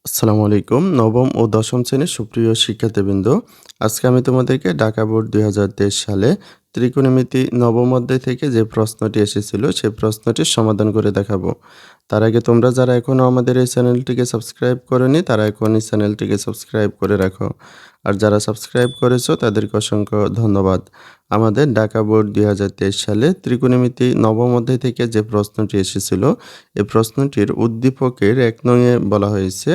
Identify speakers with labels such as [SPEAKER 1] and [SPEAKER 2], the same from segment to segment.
[SPEAKER 1] আসসালামু আলাইকুম। নবম ও দশম শ্রেণীর সুপ্রিয় শিক্ষার্থীবৃন্দ, আজকে আমি তোমাদেরকে ঢাকা বোর্ড ২০২৩ সালে ত্রিকোণমিতি নবম অধ্যায় থেকে যে প্রশ্নটি এসেছিল, সেই প্রশ্নটির সমাধান করে দেখাবো। তার আগে তোমরা যারা এখনও আমাদের এই চ্যানেলটিকে সাবস্ক্রাইব করোনি, তারা এখনই চ্যানেলটিকে সাবস্ক্রাইব করে রাখো। আর যারা সাবস্ক্রাইব করেছো, তাদেরকে অসংখ্য ধন্যবাদ। আমাদের ঢাকা বোর্ড ২০২৩ সালে ত্রিকোণমিতি নবম অধ্যায় থেকে যে প্রশ্নটি এসেছিল, এই প্রশ্নটির উদ্দীপকের ১ নং এ বলা হয়েছে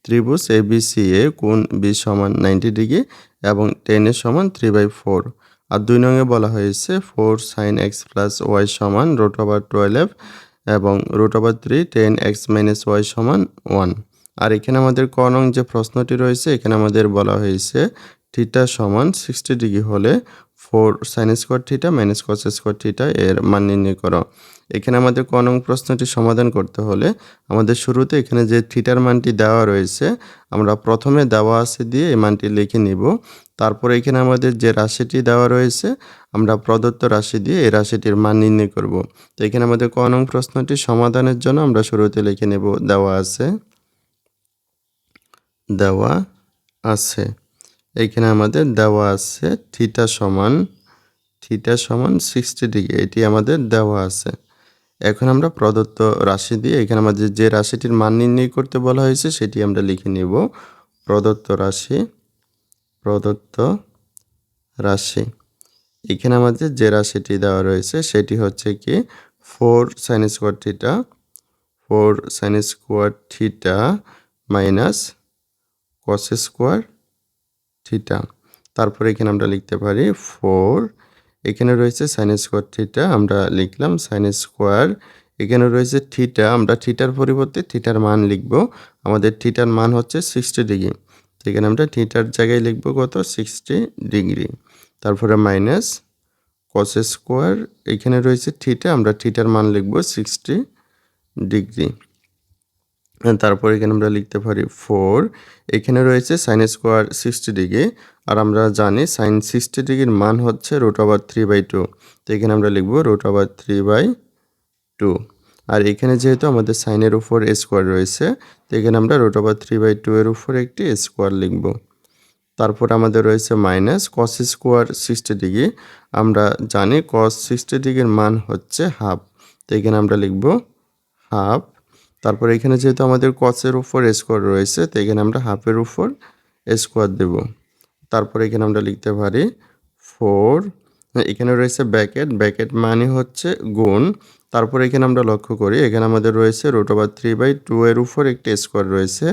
[SPEAKER 1] ত্রিভুজ ABCA কোণ B সমান 90 ডিগ্রি এবং tan এর সমান 3/4। আর ২ নং এ বলা হয়েছে 4 sin x plus y সমান √12 এবং √3 tan x minus y সমান 1। আর এখানে আমাদের ক নং যে প্রশ্নটি রয়েছে, এখানে আমাদের বলা হয়েছে থিটা সমান 60 ডিগ্রি হলে 4 sin square theta minus cos square theta এর মান নির্ণয় করো। এখানে আমাদের ক নং প্রশ্নটি সমাধান করতে হলে আমাদের শুরুতে এখানে যে থিটার মানটি দেওয়া রয়েছে, আমরা প্রথমে দেওয়া আছে দিয়ে এই মানটি লিখে নিব। তারপরে এখানে আমাদের যে রাশিটি দেওয়া রয়েছে, আমরা প্রদত্ত রাশি দিয়ে এই রাশিটির মান নির্ণয় করব। তো এখানে আমাদের ক নং প্রশ্নটি সমাধানের জন্য আমরা শুরুতে লিখে নেব দেওয়া আছে। এখানে আমাদের দেওয়া আছে থিটা সমান 60 ডিগ্রি, এটি আমাদের দেওয়া আছে। এখন আমরা প্রদত্ত রাশি দিয়ে এখানে আমাদের যে রাশিটির মান নির্ণয় করতে বলা হয়েছে সেটি আমরা লিখে নিব। প্রদত্ত রাশি এখানে আমাদের যে রাশিটি দেওয়া রয়েছে সেটি হচ্ছে কি 4 sin square theta minus cos square theta. তারপরে এখানে আমরা লিখতে পারি 4, এখানে রয়েছে sin স্কয়ার থিটা, আমরা লিখলাম sin স্কয়ার। এখানে রয়েছে থিটা, আমরা থিটার পরিবর্তে থিটার মান লিখব। আমাদের থিটার মান হচ্ছে 60 ডিগ্রি। তো এখানে আমরা থিটার জায়গায় লিখব কত, 60 ডিগ্রি। তারপরে মাইনাস cos স্কয়ার, এখানে রয়েছে থিটা, আমরা থিটার মান লিখব 60 ডিগ্রি। তারপর এখানে আমরা লিখতে পারি 4, এখানে রয়েছে sin স্কয়ার 60 ডিগ্রি, আর আমরা জানি sin 60 ডিগ্রির মান হচ্ছে √3/2। তো এখানে আমরা লিখব √3/2। আর এখানে যেহেতু আমাদের সাইনের উপর স্কয়ার রয়েছে, তো এখানে আমরা √3/2 এর উপর একটি স্কয়ার লিখব। তারপর আমাদের রয়েছে মাইনাস cos স্কয়ার 60 ডিগ্রি, আমরা জানি cos 60 ডিগ্রির মান হচ্ছে হাফ। তো এখানে আমরা লিখব হাফ। তারপর এখানে যেহেতু আমাদের cos-এর উপর স্কয়ার রয়েছে, তো এখানে আমরা হাফের উপর স্কয়ার দেব। তারপর এখানে আমরা লিখতে পারি 4, এখানে রয়েছে ব্র্যাকেট মানে হচ্ছে গুণ। তারপর এখানে আমরা লক্ষ্য করি এখানে আমাদের রয়েছে √3/2 এর উপর একটি স্কয়ার রয়েছে।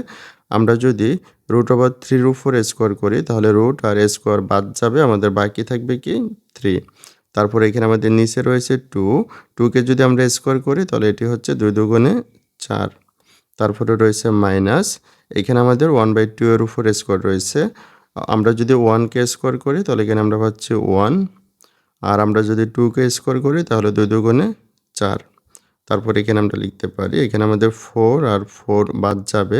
[SPEAKER 1] আমরা যদি √3 এর উপর স্কয়ার করি তাহলে রুট আর স্কয়ার বাদ যাবে, আমাদের বাকি থাকবে কি 3। তারপর এখানে আমাদের নিচে রয়েছে 2 কে যদি আমরা স্কয়ার করি তাহলে এটি হচ্ছে 2 দুগুণে 4। তারপরে রয়েছে মাইনাস, এখানে আমাদের 1/2 এর উপর স্কয়ার রয়েছে। আমরা যদি 1 কে স্কয়ার করি তাহলে এখানে আমরা পাচ্ছি 1, আর আমরা যদি 2 কে স্কয়ার করি তাহলে 2 দুগুণে 4। তারপর এখানে আমরা লিখতে পারি এখানে আমাদের 4 আর 4 বাদ যাবে,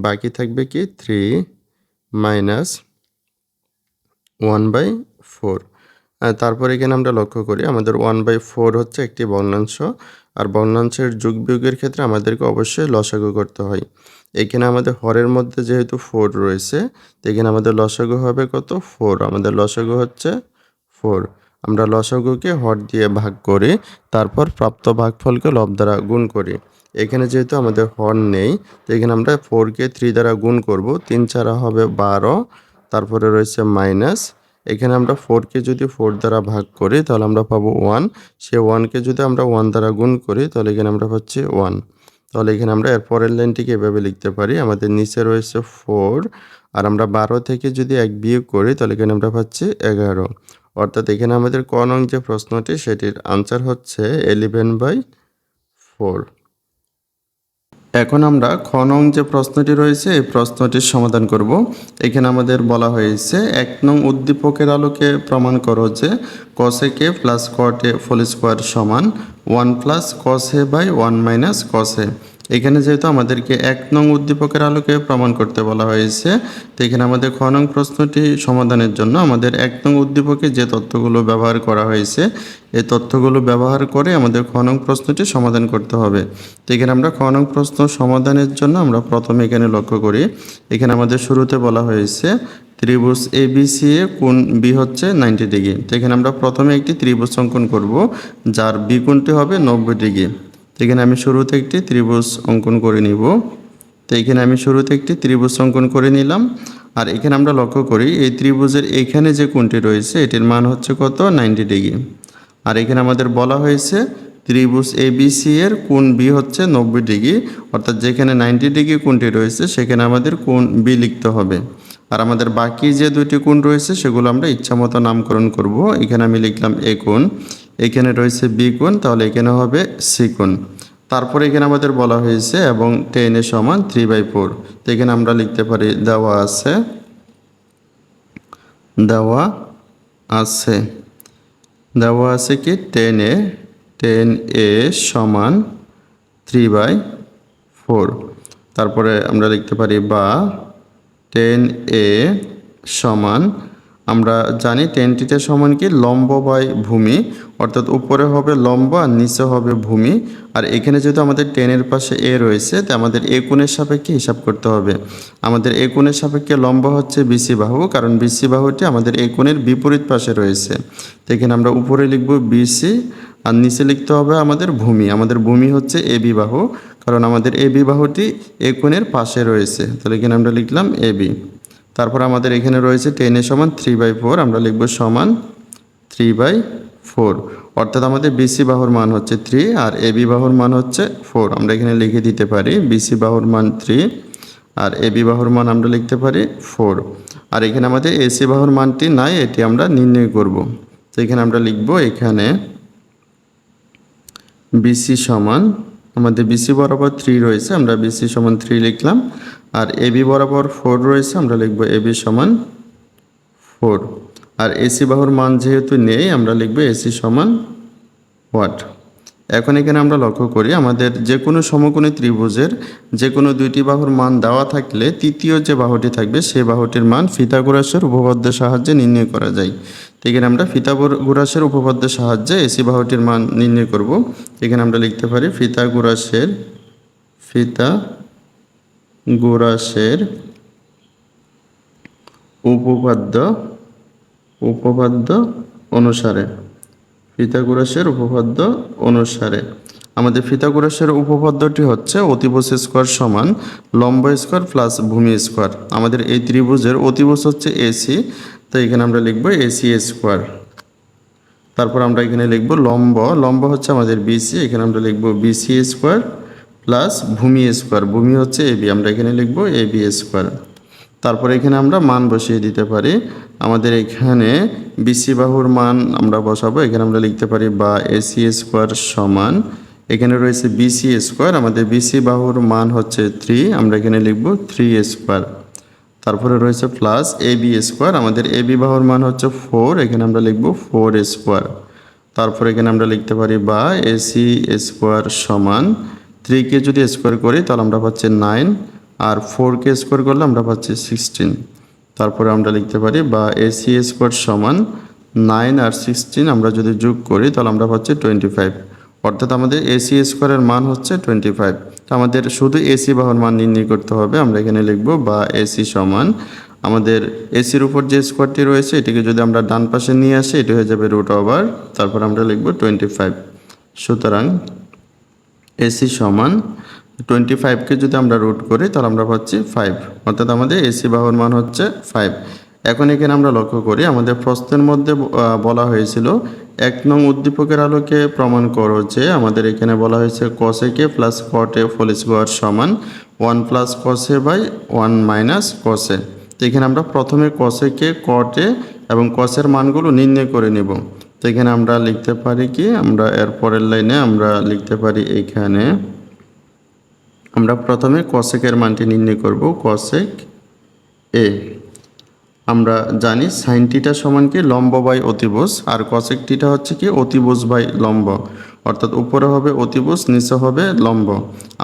[SPEAKER 1] বাকি থাকবে কি 3 মাইনাস 1/4। তারপর এখানে আমরা লক্ষ্য করি আমাদের 1/4 হচ্ছে একটি ভগ্নাংশ, আর ভগ্নাংশের যোগ বিয়োগের ক্ষেত্রে আমাদেরকে অবশ্যই লসাগু করতে হয়। এখানে আমাদের হরের মধ্যে যেহেতু 4 রয়েছে, তো এখানে আমাদের লসাগু হবে কত, 4। আমাদের লসাগু হচ্ছে 4। আমরা লসাগুকে হর দিয়ে ভাগ করি, তারপর প্রাপ্ত ভাগফলকে লব দ্বারা গুণ করি। এখানে যেহেতু আমাদের হর নেই, তো এখানে আমরা 4 কে 3 দ্বারা গুণ করব, 3 4 হবে 12। তারপরে রয়েছে মাইনাস, এখানে আমরা 4 কে যদি 4 দ্বারা ভাগ করি তাহলে আমরা পাবো 1। সে 1 কে যদি আমরা 1 দ্বারা গুণ করি তাহলে এখানে আমরা পাচ্ছি 1। তাহলে এখানে আমরা এর পরের লাইনটিকে এভাবে লিখতে পারি, আমাদের নিচে রয়েছে 4, আর আমরা 12 থেকে যদি 1 বিয়োগ করি তাহলে এখানে আমরা পাচ্ছি 11। অর্থাৎ এখানে আমাদের ক নং যে প্রশ্নটি সেটির আনসার হচ্ছে 11/4। এখন আমরা খ নং যে প্রশ্নটি রয়েছে এই প্রশ্নটির সমাধান করব। এখানে আমাদের বলা হয়েছে 1 নং উদ্দীপকের আলোকে প্রমাণ করো যে cos a k plus cot a whole square সমান 1 plus cos a by 1 minus cos a। এখানে যেহেতু আমাদেরকে ১ নং উদ্দীপকের আলোকে প্রমাণ করতে বলা হয়েছে, তো এখানে আমাদের খ নং প্রশ্নটি সমাধানের জন্য আমাদের ১ নং উদ্দীপকে যে তথ্যগুলো ব্যবহার করা হয়েছে, এই তথ্যগুলো ব্যবহার করে আমাদের খ নং প্রশ্নটি সমাধান করতে হবে। তো এখানে আমরা খ নং প্রশ্ন সমাধানের জন্য আমরা প্রথমে এখানে লক্ষ্য করি, এখানে আমাদের শুরুতে বলা হয়েছে ত্রিভুজ ABC এ কোণ B হচ্ছে 90 ডিগ্রি। তো এখানে আমরা প্রথমে একটি ত্রিভুজ অঙ্কন করব, যার B কোণটি হবে 90 ডিগ্রি। তো এখানে আমি শুরুতে একটি ত্রিভুজ অঙ্কন করে নিব। তো এখানে আমি শুরুতে একটি ত্রিভুজ অঙ্কন করে নিলাম। আর এখানে আমরা লক্ষ্য করি এই ত্রিভুজের এখানে যে কোণটি রয়েছে এটির মান হচ্ছে কত, 90 ডিগ্রি। আর এখানে আমাদের বলা হয়েছে ত্রিভুজ ABC এর কোণ B হচ্ছে 90 ডিগ্রি, অর্থাৎ যেখানে 90 ডিগ্রি কোণটি রয়েছে সেখানে আমাদের কোণ B লিখতে হবে। আর আমাদের বাকি যে দুইটি কোণ রয়েছে সেগুলো আমরা ইচ্ছামতো নামকরণ করব। এখানে আমি লিখলাম A কোণ, এখানে রয়েছে B কোণ, তাহলে এখানে হবে C কোণ। তারপরে এখানে আমাদের বলা হয়েছে এবং tan এ সমান 3/4। তো এখানে আমরা লিখতে পারি দেওয়া আছে কি tan a সমান 3/4। তারপরে আমরা লিখতে পারি বা tan a সমান, আমরা জানি tan থিটা সমান কি লম্ব বাই ভূমি, অর্থাৎ উপরে হবে লম্ব আর নিচে হবে ভূমি। আর এখানে যেহেতু আমাদের tan এর পাশে a রয়েছে, তো আমাদের a কোণের সাপেক্ষে হিসাব করতে হবে। আমাদের a কোণের সাপেক্ষে লম্ব হচ্ছে BC বাহু, কারণ BC বাহুটি আমাদের a কোণের বিপরীত পাশে রয়েছে। তো এখানে আমরা উপরে লিখব BC আর নিচে লিখতে হবে আমাদের ভূমি। আমাদের ভূমি হচ্ছে AB বাহু, কারণ আমাদের AB বাহুটি a কোণের পাশে রয়েছে। তাহলে এখানে আমরা লিখলাম AB। তারপর আমাদের এখানে রয়েছে tan a সমান 3/4, আমরা লিখব সমান 3/4, অর্থাৎ আমাদের BC বাহুর মান হচ্ছে 3 আর AB বাহুর মান হচ্ছে 4। আমরা এখানে লিখে দিতে পারি BC বাহুর মান 3 আর AB বাহুর মান আমরা লিখতে পারি 4। আর এখানে আমাদের AC বাহুর মানটি নাই, এটি আমরা নির্ণয় করব। তো এখানে আমরা লিখব এখানে BC সমান, আমাদের BC বরাবর 3 রয়েছে, আমরা BC সমান 3 লিখলাম। আর AB বরাবর 4 রয়েছে, আমরা লিখব AB সমান 4। আর AC বাহুর মান যেহেতু নেই, আমরা লিখব AC সমান ওয়াট। এখন এখানে আমরা লক্ষ্য করি আমাদের যে কোনো সমকোণী ত্রিভুজের যে কোনো দুইটি বাহুর মান দেওয়া থাকলে তৃতীয় যে বাহুটি থাকবে সেই বাহুটির মান পিথাগোরাসের উপপাদ্যের সাহায্যে নির্ণয় করা যায়। তো এখানে আমরা পিথাগোরাসের উপপাদ্যের সাহায্যে AC বাহুটির মান নির্ণয় করব। এখানে আমরা লিখতে পারি পিথাগোরাসের উপপাদ্য অনুসারে আমাদের পিথাগোরাসের উপপাদ্যটি হচ্ছে অতিভুজ স্কোয়ার সমান লম্ব স্কোয়ার প্লাস ভূমি স্কোয়ার। আমাদের এই ত্রিভুজের অতিভুজ হচ্ছে AC, তো এখানে আমরা লিখব AC স্কোয়ার। তারপর আমরা এখানে লিখব লম্ব হচ্ছে আমাদের BC, এখানে আমরা লিখব BC স্কোয়ার প্লাস ভূমি স্কোয়ার, ভূমি হচ্ছে AB, আমরা এখানে লিখব AB স্কোয়ার। তারপর এখানে আমরা মান বসিয়ে দিতে পারি। আমাদের এখানে BC বাহুর মান আমরা বসাবো, এখানে আমরা লিখতে পারি বা AC স্কোয়ার সমান, এখানে রয়েছে BC স্কোয়ার, আমাদের BC বাহুর মান হচ্ছে 3, আমরা এখানে লিখব 3 স্কোয়ার। তারপরে রয়েছে প্লাস AB স্কোয়ার, আমাদের AB বাহুর মান হচ্ছে 4, এখানে আমরা লিখব 4 স্কোয়ার। তারপর এখানে আমরা লিখতে পারি বা AC স্কোয়ার সমান 3কে যদি স্কোয়ার করি তাহলে আমরা পাচ্ছি 9, আর 4কে স্কোয়ার করলে আমরা পাচ্ছি 16। তারপরে আমরা লিখতে পারি বা AC স্কোয়ার সমান 9 আর 16 আমরা যদি যোগ করি তাহলে আমরা পাচ্ছি 25, অর্থাৎ আমাদের AC স্কোয়ারের মান হচ্ছে 25। তো আমাদের শুধু AC বাহুর মান নির্ণয় করতে হবে। আমরা এখানে লিখব বা AC সমান, আমাদের ACর উপর যে স্কোয়ারটি রয়েছে এটিকে যদি আমরা ডান পাশে নিয়ে আসি এটি হয়ে যাবে √, তারপর আমরা লিখব 25। সুতরাং AC সমান 25কে যদি আমরা রুট করি তাহলে আমরা পাচ্ছি 5, অর্থাৎ আমাদের AC বাহুর মান হচ্ছে 5। এখন এখানে আমরা লক্ষ্য করি আমাদের প্রশ্নের মধ্যে বলা হয়েছিল 1 নং উদ্দীপকের আলোকে প্রমাণ করো যে, আমাদের এখানে বলা হয়েছে cos a plus cot a whole square সমান 1 plus cos a by 1 minus cos a। তো এখানে আমরা প্রথমে cos a cot a এবং cos এর মানগুলো নির্ণয় করে নেব। তো এখানে আমরা লিখতে পারি কি, আমরা এর পরের লাইনে আমরা লিখতে পারি এখানে আমরা প্রথমে cosec এর মানটি নির্ণয় করব, cosec a। আমরা জানি sin θ সমান কি লম্ব বাই অতিভুজ, আর cosec θ হচ্ছে কি অতিভুজ বাই লম্ব, অর্থাৎ উপরে হবে অতিভুজ, নিচে হবে লম্ব।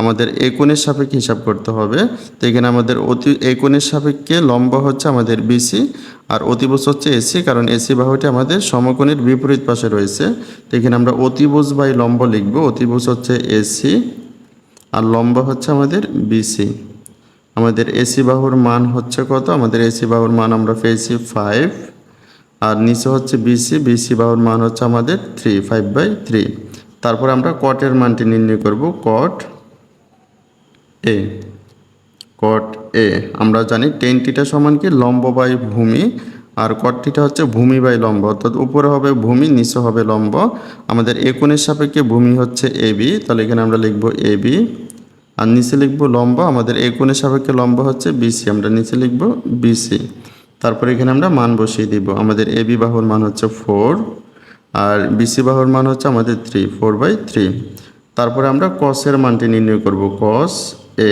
[SPEAKER 1] আমাদের এই কোণের সাপেক্ষে হিসাব করতে হবে। তো এখানে আমাদের এই কোণের সাপেক্ষে লম্ব হচ্ছে আমাদের বিসি আর অতিভুজ হচ্ছে এসি, কারণ এসি বাহুটি আমাদের সমকোণের বিপরীত পাশে রয়েছে। তো এখানে আমরা অতিভুজ বাই লম্ব লিখব। অতিভুজ হচ্ছে এসি আর লম্ব হচ্ছে আমাদের বিসি। আমাদের এসি বাহুর মান হচ্ছে কত? আমাদের এসি বাহুর মান আমরা পেয়েছি 5, আর নিচে হচ্ছে বিসি। বিসি বাহুর মান হচ্ছে আমাদের 3, 5/3। তারপর আমরা কটের মানটি নির্ণয় করব। কট এ, কট এ আমরা জানি টেন থিটা সমান কি? লম্ব বাই ভূমি, আর কট থিটা হচ্ছে ভূমি বাই লম্ব, অর্থাৎ উপরে হবে ভূমি, নিচে হবে লম্ব। আমাদের এ কোণের সাপেক্ষে ভূমি হচ্ছে এবি, তাহলে এখানে আমরা লিখব এবি, আর নিচে লিখব লম্ব। আমাদের এ কোণের সাপেক্ষে লম্ব হচ্ছে বিসি, আমরা নিচে লিখব বিসি। তারপরে এখানে আমরা মান বসিয়ে দিব। আমাদের এবি বাহুর মান হচ্ছে 4 আর বিসি বাহুর মান হচ্ছে আমাদের 3, 4/3। তারপরে আমরা কসের মানটি নির্ণয় করব। কস এ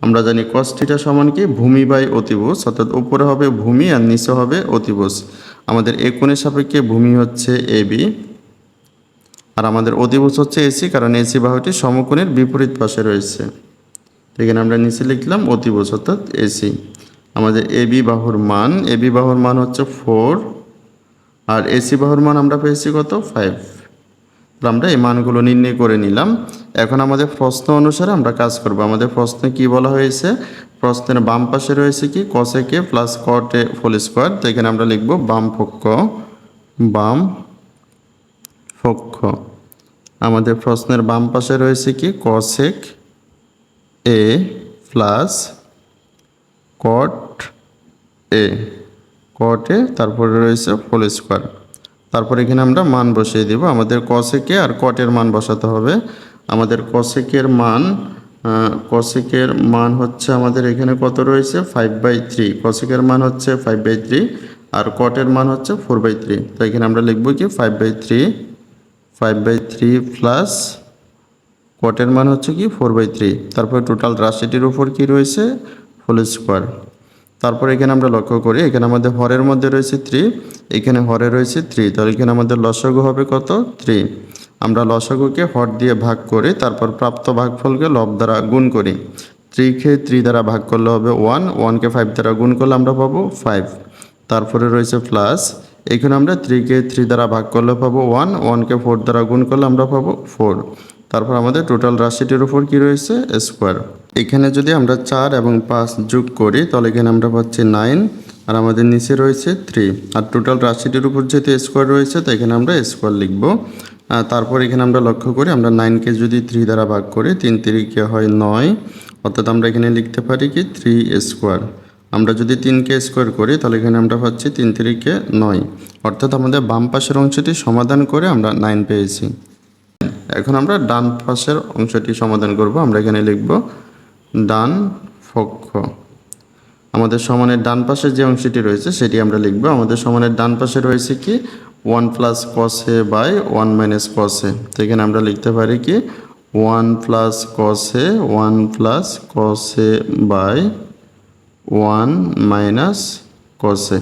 [SPEAKER 1] আমরা জানি কস থিটা সমান কি? ভূমি বাই অতিভুজ, অর্থাৎ উপরে হবে ভূমি আর নিচে হবে অতিভুজ। আমাদের এ কোণের সাপেক্ষে ভূমি হচ্ছে এবি আর আমাদের অতিভুজ হচ্ছে এসি, কারণ এসি বাহুটি সমকোণের বিপরীত পাশে রয়েছে। এখানে আমরা নিচে লিখলাম অতিভুজ অর্থাৎ এসি। আমাদের এবি বাহুর মান হচ্ছে 4 আর এসি বাহুর মান আমরা পেয়েছি কত? 5। আমরা এই মানগুলো নির্ণয় করে নিলাম। এখন আমাদের প্রশ্ন অনুসারে আমরা কাজ করব। আমাদের প্রশ্নে কি বলা হয়েছে? প্রশ্নের বাম পাশে রয়েছে কি? কসেক এ প্লাস কট এ হোল স্কোয়ার। তো এখানে আমরা লিখব বাম পক্ষ। আমাদের প্রশ্নের বাম পাশে রয়েছে কি? কসেক এ প্লাস কট এ, তারপরে রয়েছে হোল স্কোয়ার। তারপর এখানে আমরা মান বসিয়ে দেব। আমাদের কসেকে আর কটের মান বসাতে হবে। আমাদের কসেকের মান হচ্ছে আমাদের এখানে কত রয়েছে? 5/3। কসেকের মান হচ্ছে 5/3 আর কটের মান হচ্ছে 4/3। তো এখানে আমরা লিখব কি? 5/3 প্লাস কটের মান হচ্ছে কি? 4/3। তারপর টোটাল রাশিটির উপর কি রয়েছে? Whole square. তারপর এখানে আমরা লক্ষ্য করি, এখানে আমাদের হরের মধ্যে রয়েছে 3, এখানে হরে রয়েছে 3, তাহলে এখানে আমাদের লসাগু হবে কত? 3। আমরা লসাগুকে হর দিয়ে ভাগ করি, তারপর প্রাপ্ত ভাগফলকে লব দ্বারা গুণ করি। 3কে 3 দ্বারা ভাগ করলে হবে 1, 1কে 5 দ্বারা গুণ করলে আমরা পাবো 5। তারপরে রয়েছে প্লাস, এখানে আমরা 3কে 3 দ্বারা ভাগ করলে পাবো 1, 1কে 4 দ্বারা গুণ করলে আমরা পাবো 4। তারপর আমাদের টোটাল রাশিটির উপর কি রয়েছে? স্কোয়ার। এখানে যদি আমরা 4 এবং 5 যোগ করি তাহলে এখানে আমরা পাচ্ছি 9 আর আমাদের নিচে রয়েছে 3, আর টোটাল রাশিটির উপর যেহেতু স্কোয়ার রয়েছে তো এখানে আমরা স্কোয়ার লিখব। তারপর এখানে আমরা লক্ষ্য করি, আমরা 9কে যদি 3 দ্বারা ভাগ করি 3 3কে হয় 9, অর্থাৎ আমরা এখানে লিখতে পারি কি? 3 স্কোয়ার। আমরা যদি 3কে স্কোয়ার করি তাহলে এখানে আমরা পাচ্ছি 3 3কে 9, অর্থাৎ আমাদের বাম পাশের অংশটি সমাধান করে আমরা 9 পেয়েছি। এখন আমরা ডান পাশের অংশটি সমাধান করব। আমরা এখানে লিখব ডান পক্ষ। আমাদের সমানের ডান পাশে যে অংশটি রয়েছে সেটি আমরা লিখব। আমাদের সমানের ডান পাশে রয়েছে কি? 1 plus cos A by 1 minus cos A. তো এখানে আমরা লিখতে পারি কি? 1 plus cos A, 1 plus cos A by 1 minus cos A.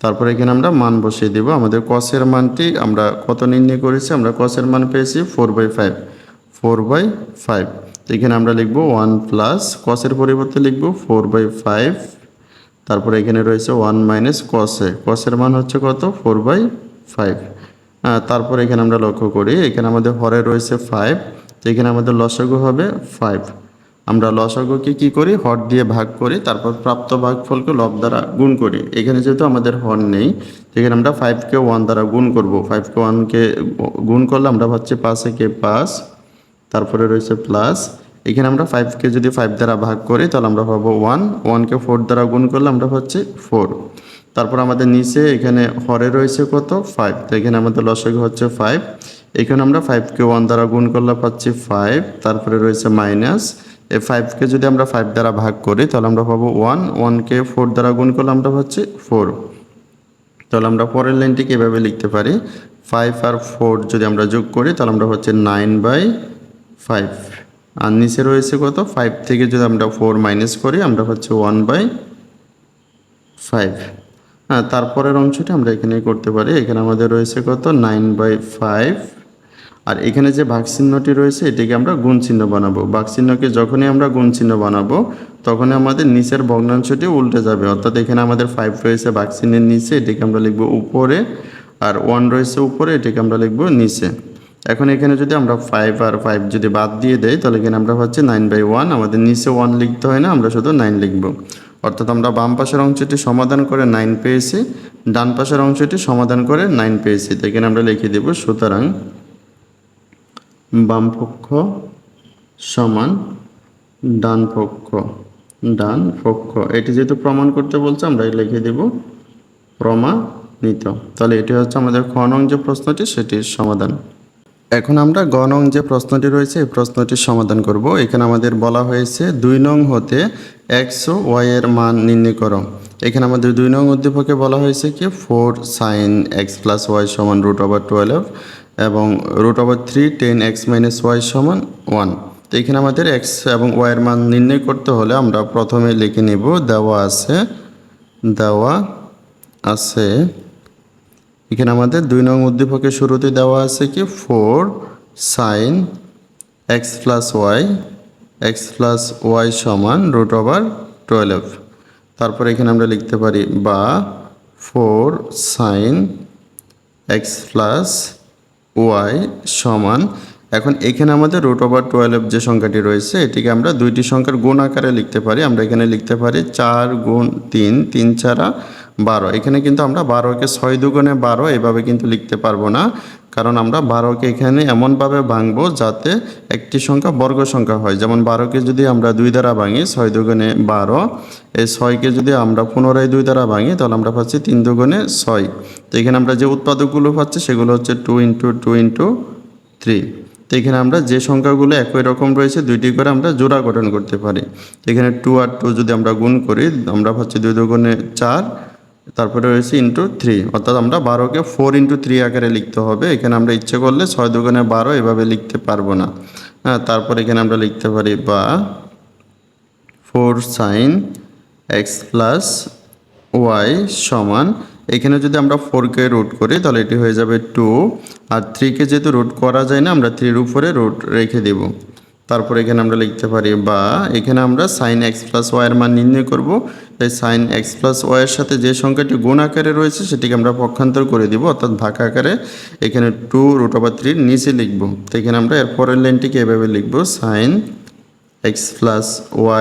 [SPEAKER 1] তারপরে এখানে আমরা মান বসিয়ে দেব। আমাদের কসের মানটি আমরা কত নির্ণয় করেছি? আমরা কসের মান পেয়েছি 4/5, 4/5। তো এখানে আমরা লিখব 1 প্লাস কসের পরিবর্তে লিখব 4/5। তারপরে এখানে রয়েছে 1 মাইনাস কসে, কসের মান হচ্ছে কত? 4/5। তারপরে এখানে আমরা লক্ষ্য করি, এখানে আমাদের হরে রয়েছে 5, তো এখানে আমাদের লসাগু হবে 5। আমরা লসাগুকে কি করি? হর দিয়ে ভাগ করি, তারপর প্রাপ্ত ভাগফলকে লব দ্বারা গুণ করি। এখানে যেহেতু আমাদের হর নেই, এখানে আমরা 5কে 1 দ্বারা গুণ করব। 5কে 1কে গুণ করলে আমরা পাচ্ছি 5 × 5, তারপরে রয়েছে প্লাস। এখানে আমরা 5কে যদি 5 দ্বারা ভাগ করি তাহলে আমরা পাবো 1, 1কে 4 দ্বারা গুণ করলে আমরা পাচ্ছি 4। তারপর আমাদের নিচে এখানে হরে রয়েছে কত? 5, তো এখানে আমাদের লসাগু হচ্ছে 5। এখানে আমরা 5কে 1 দ্বারা গুণ করলে পাচ্ছি 5, তারপরে রয়েছে মাইনাস। এই 5কে যদি আমরা 5 দ্বারা ভাগ করি তাহলে আমরা পাবো 1, 1কে 4 দ্বারা গুণ করলে আমরা পাচ্ছি 4। তাহলে আমরা পরের লাইনটিকে এভাবে লিখতে পারি, 5 আর 4 যদি আমরা যোগ করি তাহলে আমরা হচ্ছে 9/5। আর নিচে রয়েছে কত? 5 থেকে যদি আমরা 4 মাইনাস করি আমরা হচ্ছে 1/5। তারপরের অংশটি আমরা এখানে করতে পারি। এখানে আমাদের রয়েছে কত? 9/5 আর এখানে যে ভাগ চিহ্নটি রয়েছে এটিকে আমরা গুণ চিহ্ন বানাবো। ভাগ চিহ্নকে যখনই আমরা গুণ চিহ্ন বানাবো তখনই আমাদের নিচের ভগ্নাংশটি উল্টে যাবে, অর্থাৎ এখানে আমাদের 5 রয়েছে ভাগ চিহ্নের নিচে, এটিকে আমরা লিখব উপরে, আর 1 রয়েছে উপরে, এটিকে আমরা লিখব নিচে। এখন এখানে যদি আমরা 5 আর 5 যদি বাদ দিয়ে দেই তাহলে এখানে আমরা পাচ্ছি 9/1। আমাদের নিচে 1 লিখতে হয় না, আমরা শুধু 9 লিখব। অর্থাৎ আমরা বাম পাশের অংশটি সমাধান করে 9 পেয়েছি, ডান পাশের অংশটি সমাধান করে 9 পেয়েছি। তো এখানে আমরা লিখে দেব সুতরাং বাম পক্ষ সমান ডান পক্ষ। এটি যেহেতু প্রমাণ করতে বলছে আমরা লিখে দেব প্রমাণিত। তাহলে এটি হচ্ছে আমাদের খ নং যে প্রশ্নটি সেটির সমাধান। এখন আমরা গ নং যে প্রশ্নটি রয়েছে এই প্রশ্নটির সমাধান করব। এখানে আমাদের বলা হয়েছে 2 নং হতে x ও y এর মান নির্ণয় করো। এখানে আমাদের 2 নং উদ্দীপকে বলা হয়েছে কি 4 sin x plus y সমান √12 এবং √3 10 x minus y সমান 1। তো এখানে আমাদের x এবং y এর মান নির্ণয় করতে হলে আমরা প্রথমে লিখে নেব দেওয়া আছে এখানে আমাদের 2 নং উদ্দীপকের শুরুতে দেওয়া আছে কি 4 sin x plus y সমান √12। তারপর এখানে আমরা লিখতে পারি বা 4 sin x plus y সমান, এখন এখানে আমাদের √12 যে সংখ্যাটি রয়েছে এটিকে আমরা দুইটি সংখ্যার গুণ আকারে লিখতে পারি। আমরা এখানে লিখতে পারি 4 গুণ 3, 3 4 12। এখানে কিন্তু আমরা 12কে 6 দুগুণে 12 এভাবে কিন্তু লিখতে পারবো না, কারণ আমরা 12কে এখানে এমনভাবে ভাঙবো যাতে একটি সংখ্যা বর্গ সংখ্যা হয়। যেমন 12কে যদি আমরা 2 দ্বারা ভাঙি 6 দুগুণে 12, এই 6কে যদি আমরা পুনরায় 2 দ্বারা ভাঙি তাহলে আমরা পাচ্ছি 3 দুগুণে 6। তো এখানে আমরা যে উৎপাদকগুলো পাচ্ছি সেগুলো হচ্ছে 2 × 2 × 3। তো এখানে আমরা যে সংখ্যাগুলো একই রকম রয়েছে দুইটি করে আমরা জোড়া গঠন করতে পারি। এখানে 2 আর 2 যদি আমরা গুণ করি আমরা পাচ্ছি 2 দুগুণে 4, তারপরে রয়েছে ×3, অর্থাৎ আমরা 12কে 4 × 3 আকারে লিখতে হবে। এখানে আমরা ইচ্ছে করলে 6 দুগুণে 12 এভাবে লিখতে পারবো না। হ্যাঁ, তারপর এখানে আমরা লিখতে পারি বা 4 sin x plus y সমান, এখানে যদি আমরা 4কে রুট করি তাহলে এটি হয়ে যাবে 2, আর 3কে যেহেতু রুট করা যায় না আমরা 3-র উপরে রুট রেখে দেব। তারপর এখানে আমরা লিখতে পারি বা এখানে আমরা sin x plus y এর মান নির্ণয় করব। তাই sin x plus y এর সাথে যে সংখ্যাটি গুণ আকারে রয়েছে সেটিকে আমরা পক্ষান্তর করে দিব, অর্থাৎ ভাগ আকারে এখানে 2√3 নিচে লিখব। তো এখানে আমরা এর পরের লাইনটিকে এভাবে লিখব sin x plus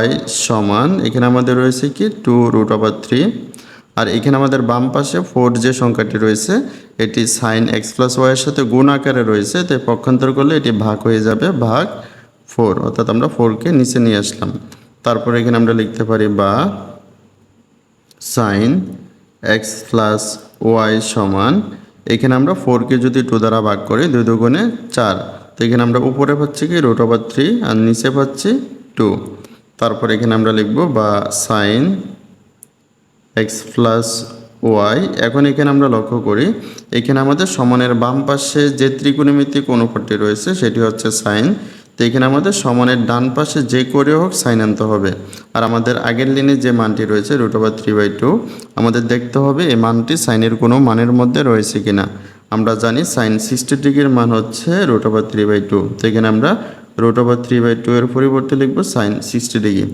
[SPEAKER 1] y সমান, এখানে আমাদের রয়েছে কি 2√3, আর এখানে আমাদের বাম পাশে 4 যে সংখ্যাটি রয়েছে এটি sin x plus y এর সাথে গুণ আকারে রয়েছে, তাই পক্ষান্তর করলে এটি ভাগ হয়ে যাবে ভাগ 4, অর্থাৎ আমরা 4কে নিচে নিয়ে আসলাম। তারপর এখানে আমরা লিখতে পারি বা sin x plus y সমান, এখানে আমরা 4কে যদি 2 দ্বারা ভাগ করি 2 দুগুণে 4। তো এখানে আমরা উপরে পাচ্ছি কি √3 আর নিচে পাচ্ছি 2। তারপর এখানে আমরা লিখব বা sin x plus y। এখন এখানে আমরা লক্ষ্য করি এখানে আমাদের সমানের বাম পাশে যে ত্রিকোণমিতিক অনুপাতটি রয়েছে সেটি হচ্ছে sin। তো এখানে আমাদের সমানের ডান পাশে যে করে হোক sin আনতে হবে। আর আমাদের আগের লাইনে যে মানটি রয়েছে √3/2, আমাদের দেখতে হবে এই মানটি সাইনের কোনো মানের মধ্যে রয়েছে কিনা। আমরা জানি sin 60 ডিগ্রির মান হচ্ছে √3/2। তো এখানে আমরা √3/2 এর পরিবর্তে লিখব sin 60 ডিগ্রি।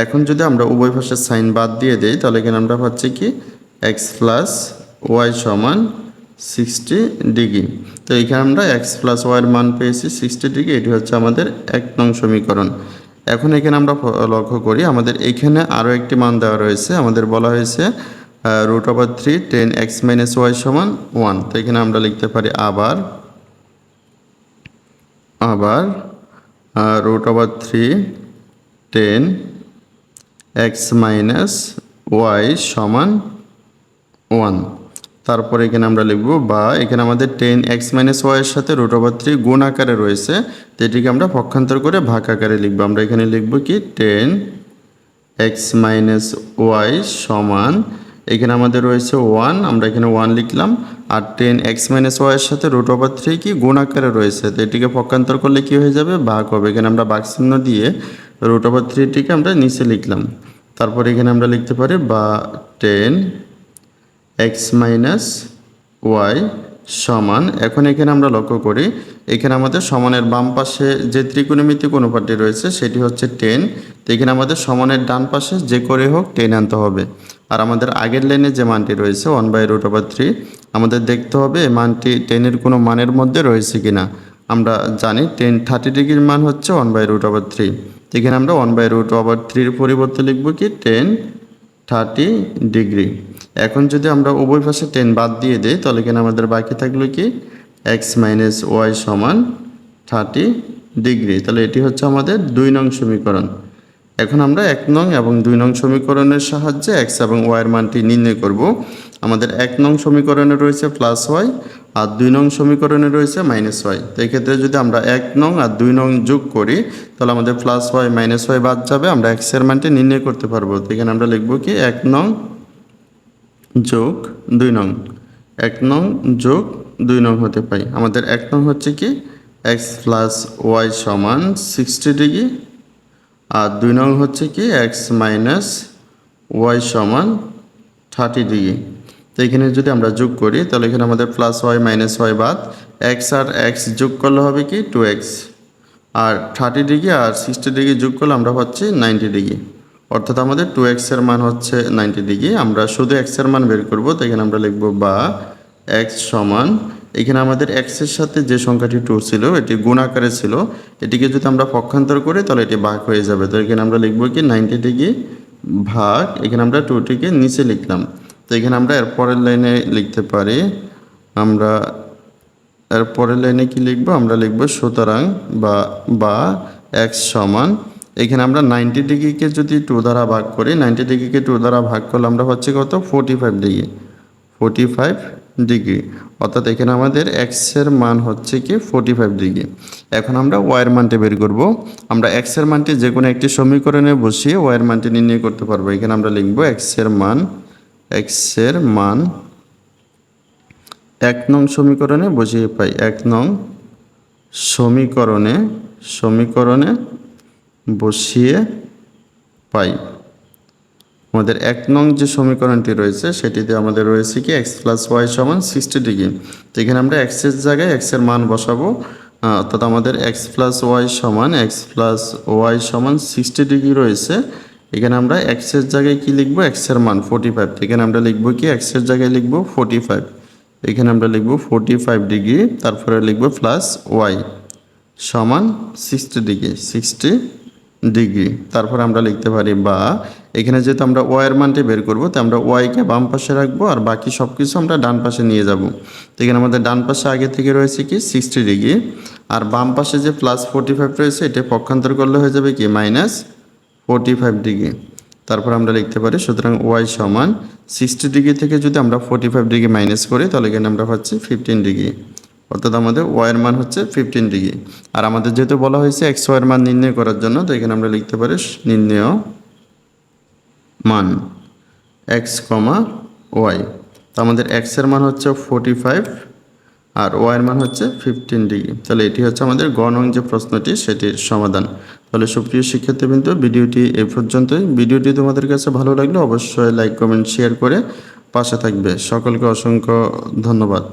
[SPEAKER 1] এখন যদি আমরা উভয় পাশে সাইন বাদ দিয়ে দেই তাহলে এখানে আমরা পাচ্ছি কি x plus y সমান 60 ডিগ্রি। তো এখানে আমরা x plus y এর মান পেয়েছি 60 ডিগ্রি, এটি হচ্ছে আমাদের 1 নং সমীকরণ। এখন এখানে আমরা লক্ষ্য করি আমাদের এখানে আরও একটি মান দেওয়া রয়েছে, আমাদের বলা হয়েছে √3 10 x minus y সমান 1। তো এখানে আমরা লিখতে পারি আবার √3 10 x minus y সমান 1। তারপরে এখানে আমরা লিখব বা এখানে আমাদের 10 x minus y এর সাথে √3 গুণ আকারে রয়েছে, তো এটিকে আমরা পক্ষান্তর করে ভাগ আকারে লিখব। আমরা এখানে লিখব কি 10 x minus y সমান, এখানে আমাদের রয়েছে 1, আমরা এখানে 1 লিখলাম, আর 10 x minus y এর সাথে √3 কি গুণ আকারে রয়েছে, তো এটিকে পক্ষান্তর করলে কি হয়ে যাবে ভাগ হবে। এখানে আমরা ভাগ চিহ্ন দিয়ে √3টিকে আমরা নিচে লিখলাম। তারপর এখানে আমরা লিখতে পারি বা 10 x minus y সমান। এখন এখানে আমরা লক্ষ্য করি এখানে আমাদের সমানের বাম পাশে যে ত্রিকোণমিতিক অনুপাতটি রয়েছে সেটি হচ্ছে 10। তো এখানে আমাদের সমানের ডান পাশে যে করে হোক 10 আনতে হবে। আর আমাদের আগের লাইনে যে মানটি রয়েছে 1/√3 আমাদের দেখতে হবে এই মানটি 10-এর কোনো মানের মধ্যে রয়েছে কিনা। আমরা জানি 30 ডিগ্রির মান হচ্ছে 1/√3। তো এখানে আমরা 1/√3 পরিবর্তে লিখব কি 30 ডিগ্রি। এখন যদি আমরা উভয় পাশে 10 বাদ দিয়ে দিই তাহলে এখানে আমাদের বাকি থাকলো কি x - y সমান 30 ডিগ্রি। তাহলে এটি হচ্ছে আমাদের 2 নং সমীকরণ। এখন আমরা 1 নং এবং 2 নং সমীকরণের সাহায্যে x এবং y এর মানটি নির্ণয় করব। আমাদের 1 নং সমীকরণে রয়েছে +y আর 2 নং সমীকরণে রয়েছে -y। তো এক্ষেত্রে যদি আমরা 1 নং আর 2 নং যোগ করি তাহলে আমাদের +y -y বাদ যাবে, আমরা x এর মানটি নির্ণয় করতে পারবো। তো এখানে আমরা লিখব কি 1 নং যোগ 2 নং, 1 নং যোগ 2 নং হতে পাই। আমাদের 1 নং হচ্ছে কি x + y সমান 60 ডিগ্রি আর 2 নং হচ্ছে কি x - y সমান 30 ডিগ্রি। তো এখানে যদি আমরা যোগ করি তাহলে এখানে আমাদের +y - y বাদ x আর x যোগ করলে হবে কি 2x আর 30 ডিগ্রি আর 60 ডিগ্রি যোগ করলে আমরা পাচ্ছি 90 ডিগ্রি। অর্থাৎ আমাদের 2x এর মান হচ্ছে 90 ডিগ্রি। আমরা শুধু x এর মান বের করব। তো এখানে আমরা লিখব বা x সমান, এখানে আমাদের x এর সাথে যে সংখ্যাটি 2 ছিল এটি গুণ আকারে ছিল, এটিকে যদি আমরা পক্ষান্তর করি তাহলে এটি ভাগ হয়ে যাবে। তো এখানে আমরা লিখব কি 90 ডিগ্রি ভাগ, এখানে আমরা 2টিকে নিচে লিখলাম। তো এখানে আমরা এর পরের লাইনে লিখতে পারি, আমরা এর পরের লাইনে কি লিখব, আমরা লিখব সুতরাং বা x সমান, এখানে আমরা 90 ডিগ্রিকে যদি 2 দ্বারা ভাগ করি, 90 ডিগ্রিকে 2 দ্বারা ভাগ করলে আমরা পাচ্ছি কত 45 ডিগ্রি, 45 ডিগ্রি। অর্থাৎ এখানে আমাদের x এর মান হচ্ছে কি 45 ডিগ্রি। এখন আমরা y এর মানটি বের করব। আমরা x এর মানটি যে কোনো একটি সমীকরণে বসিয়ে y এর মানটি নির্ণয় করতে পারবো। এখানে আমরা লিখব x এর মান 1 নং সমীকরণে বসিয়ে পাই, 1 নং সমীকরণে বসিয়ে পাই। আমাদের 1 নং যে সমীকরণটি রয়েছে সেটিতে আমাদের রয়েছে কি x + y সমান 60 ডিগ্রি। তো এখানে আমরা x এর জায়গায় x এর মান বসাবো, অর্থাৎ আমাদের x + y সমান 60 ডিগ্রি রয়েছে। এখানে আমরা x এর জায়গায় কি লিখব, x এর মান 45। এখানে আমরা লিখব কি x এর জায়গায় লিখব 45, এখানে আমরা লিখব 45 ডিগ্রি, তারপরে লিখব +y সমান 60 ডিগ্রি। তারপর আমরা লিখতে পারি বা, এখানে যেহেতু আমরা y এর মানটি বের করব তো আমরা y কে বাম পাশে রাখবো আর বাকি সব কিছু আমরা ডান পাশে নিয়ে যাব। তো এখানে আমাদের ডান পাশে আগে থেকে রয়েছে কি 60 ডিগ্রি আর বাম পাশে যে +45 রয়েছে এটা পক্ষান্তর করলে হয়ে যাবে কি -45 ডিগ্রি। তারপর আমরা লিখতে পারি সুতরাং y সমান 60 ডিগ্রি থেকে যদি আমরা 45 ডিগ্রি মাইনাস করি তাহলে এখানে আমরা পাচ্ছি 15 ডিগ্রি। অর্থাৎ আমাদের y এর মান হচ্ছে 15 ডিগ্রি। আর আমাদের যেহেতু বলা হয়েছে x y এর মান নির্ণয় করার জন্য, তো এখানে আমরা লিখতে পারি নির্ণয় মান x, y। তো আমাদের x এর মান হচ্ছে 45 আর y এর মান হচ্ছে 15 ডিগ্রি। তাহলে এটি হচ্ছে আমাদের গ নং যে প্রশ্নটি সেটির সমাধান। তাহলে সুপ্রিয় শিক্ষার্থীবৃন্দ, ভিডিওটি এই পর্যন্তই। ভিডিওটি তোমাদের কাছে ভালো লাগলে অবশ্যই লাইক, কমেন্ট, শেয়ার করে পাশে থাকবে। সকলকে অসংখ্য ধন্যবাদ।